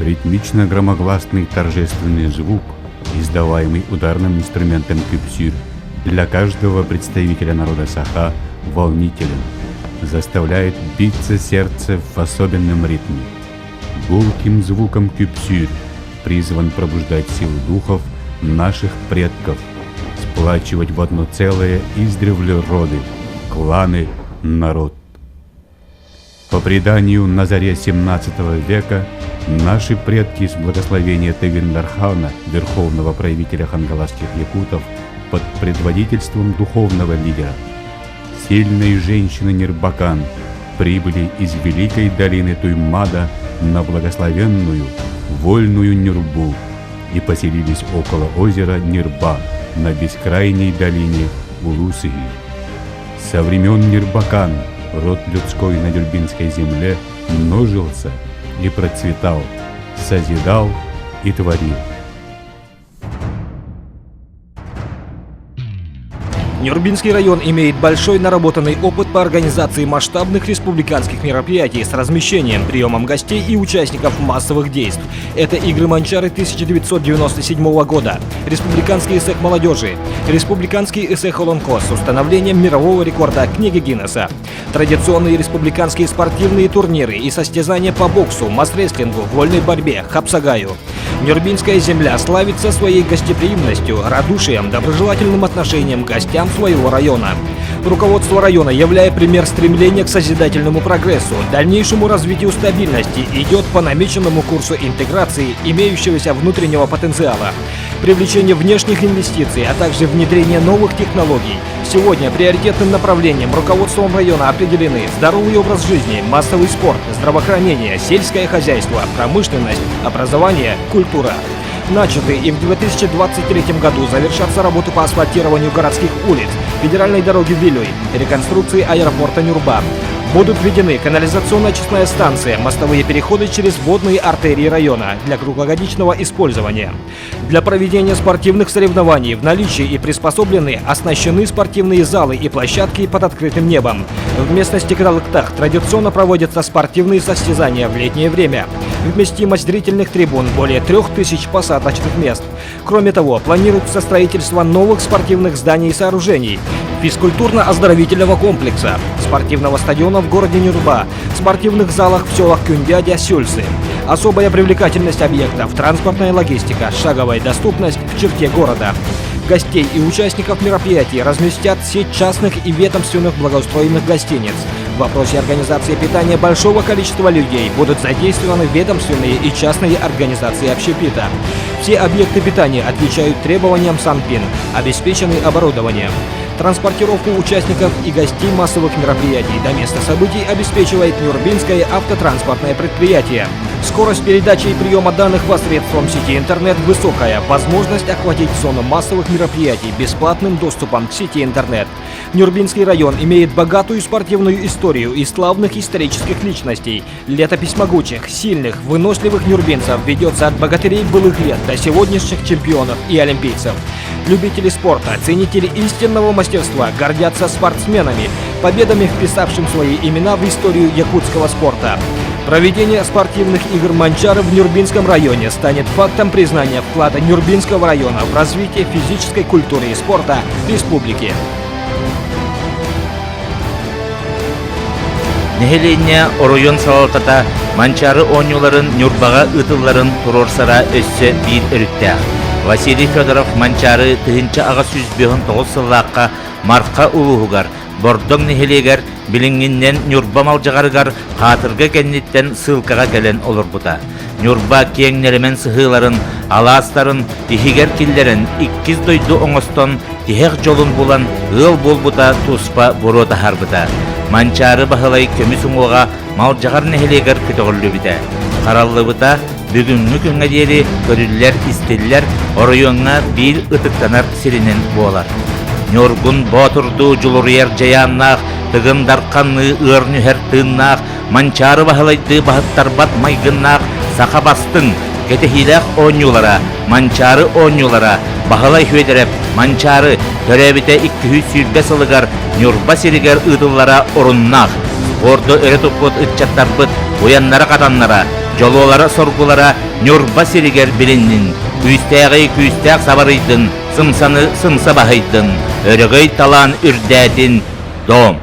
Ритмично-громогласный торжественный звук, издаваемый ударным инструментом кюпсюр, для каждого представителя народа Саха волнителен, заставляет биться сердце в особенном ритме. Гулким звуком кюпсюр призван пробуждать силу духов наших предков, сплачивать в одно целое издревле роды, кланы, народ. По преданию, на заре 17 века наши предки с благословения Тегендархана, верховного правителя хангаласских якутов, под предводительством духовного лидера, сильной женщины Нирбакан, прибыли из великой долины Туймада на благословенную, вольную Нирбу и поселились около озера Нирба на бескрайней долине Улусыги. Со времен Нирбакан род людской на Нюрбинской земле множился и процветал, созидал и творил. Нюрбинский район имеет большой наработанный опыт по организации масштабных республиканских мероприятий с размещением, приемом гостей и участников массовых действий. Это игры Манчары 1997 года, республиканский эсэх молодежи, республиканский эсэх Олонкос с установлением мирового рекорда книги Гиннесса, традиционные республиканские спортивные турниры и состязания по боксу, масс-рестлингу, вольной борьбе, хапсагаю. Нюрбинская земля славится своей гостеприимностью, радушием, доброжелательным отношением к гостям своего района. Руководство района, являя пример стремления к созидательному прогрессу, дальнейшему развитию стабильности, идет по намеченному курсу интеграции имеющегося внутреннего потенциала, привлечение внешних инвестиций, а также внедрение новых технологий. Сегодня приоритетным направлением руководством района определены здоровый образ жизни, массовый спорт, здравоохранение, сельское хозяйство, промышленность, образование, культура. Начаты и в 2023 году завершатся работы по асфальтированию городских улиц, федеральной дороги Вилюй, реконструкции аэропорта Нюрба. Будут введены канализационно-очистная станция, мостовые переходы через водные артерии района для круглогодичного использования. Для проведения спортивных соревнований в наличии и приспособлены оснащены спортивные залы и площадки под открытым небом. В местности Кралыктах традиционно проводятся спортивные состязания в летнее время. Вместимость зрительных трибун более 3000 посадочных мест. Кроме того, планируется строительство новых спортивных зданий и сооружений, физкультурно-оздоровительного комплекса, спортивного стадиона в городе Нюрба, спортивных залах в селах Кюндядя, Сюльсы. Особая привлекательность объектов, транспортная логистика, шаговая доступность в черте города. Гостей и участников мероприятий разместят сеть частных и ведомственных благоустроенных гостиниц. В вопросе организации питания большого количества людей будут задействованы ведомственные и частные организации общепита. Все объекты питания отвечают требованиям Санпин, обеспечены оборудованием. Транспортировку участников и гостей массовых мероприятий до места событий обеспечивает Нюрбинское автотранспортное предприятие. Скорость передачи и приема данных посредством сети интернет высокая, возможность охватить зону массовых мероприятий бесплатным доступом к сети интернет. Нюрбинский район имеет богатую спортивную историю и славных исторических личностей. Летопись могучих, сильных, выносливых нюрбинцев ведется от богатырей былых лет до сегодняшних чемпионов и олимпийцев. Любители спорта, ценители истинного мастерства гордятся спортсменами, победами, вписавшим свои имена в историю якутского спорта. Проведение спортивных игр Манчары в Нюрбинском районе станет фактом признания вклада Нюрбинского района в развитие физической культуры и спорта республики. Нехеление оройон салалтата Манчары онюларын Нюрбага ытылларын турорсара өссө бир өрүттә. Василий Федоров Манчары тыгынча ага сүзбөһөн 9 сыллаакка марка улуугар бордоң нехелегер билиңиннен Нюрба малжагарыгар катырга кенниттен сылкага келен олорбута. Нюрба кеңнеремен сыхыларын, аластарын, ихигер киллерин, иккиз дойду оңостон, тихек жолун булан, ыл болбута туспа бурота харбыта. Манчары бахылай көмүсүңуга малжагар нехелегер күтөгүллү бите. Караллыбыта бүгүнгү күнгө дери көрүллер, истиллер, оройонга бир ытыктанар сиринен болар. Нюргун ботурду жулурьер жаяннах, тыгындарканны ырнүхер тыннах, Манчары бахылайды бахыттарбат майгыннах, сахабастын, кетехилах онюлара, Манчары онюлара, бахылай хүйдереп, Манчары төребите 200 сылыгар, Нюрба сиригер ыдыллара оруннах. Орду өрет уппут ытчаттарбыт, уяннара катаннара, жололара соргулара нюрба сиригер билиннин, күйістәғи күйістәқ сабарыйдын, сымсаны сымса бахайдын, өрөгөй талан үрдәдин, дом.